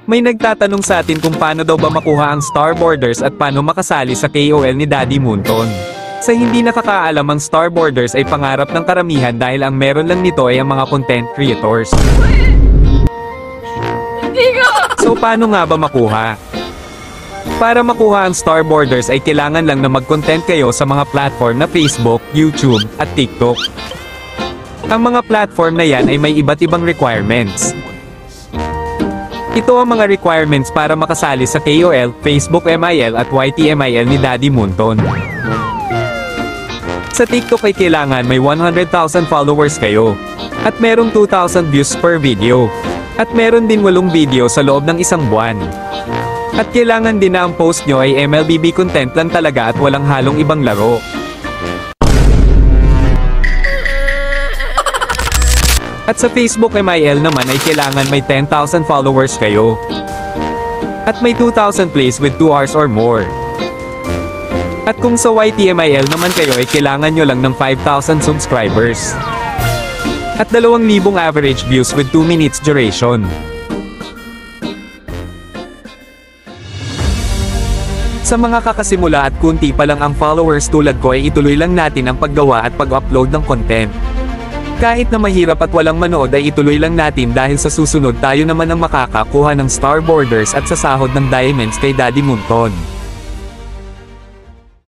May nagtatanong sa atin kung paano daw ba makuha ang Starborders at paano makasali sa KOL ni Daddy Moonton. Sa hindi nakakaalam, ang Starborders ay pangarap ng karamihan dahil ang meron lang nito ay ang mga content creators. So paano nga ba makuha? Para makuha ang Starborders ay kailangan lang na mag-content kayo sa mga platform na Facebook, YouTube, at TikTok. Ang mga platform na yan ay may iba't ibang requirements. Ito ang mga requirements para makasali sa KOL, Facebook MIL at YT MIL ni Daddy Moonton. Sa TikTok ay kailangan may 100,000 followers kayo. At merong 2,000 views per video. At meron din 8 video sa loob ng isang buwan. At kailangan din na ang post nyo ay MLBB content lang talaga at walang halong ibang laro. At sa Facebook MIL naman ay kailangan may 10,000 followers kayo. At may 2,000 plays with 2 hours or more. At kung sa YT MIL naman kayo ay kailangan nyo lang ng 5,000 subscribers. At 2,000 average views with 2 minutes duration. Sa mga kakasimula at kunti pa lang ang followers tulad ko ay ituloy lang natin ang paggawa at pag-upload ng content. Kahit na mahirap at walang manood ay ituloy lang natin dahil sa susunod tayo naman ang makakakuha ng Starborders at sasahod ng diamonds kay Daddy Moonton.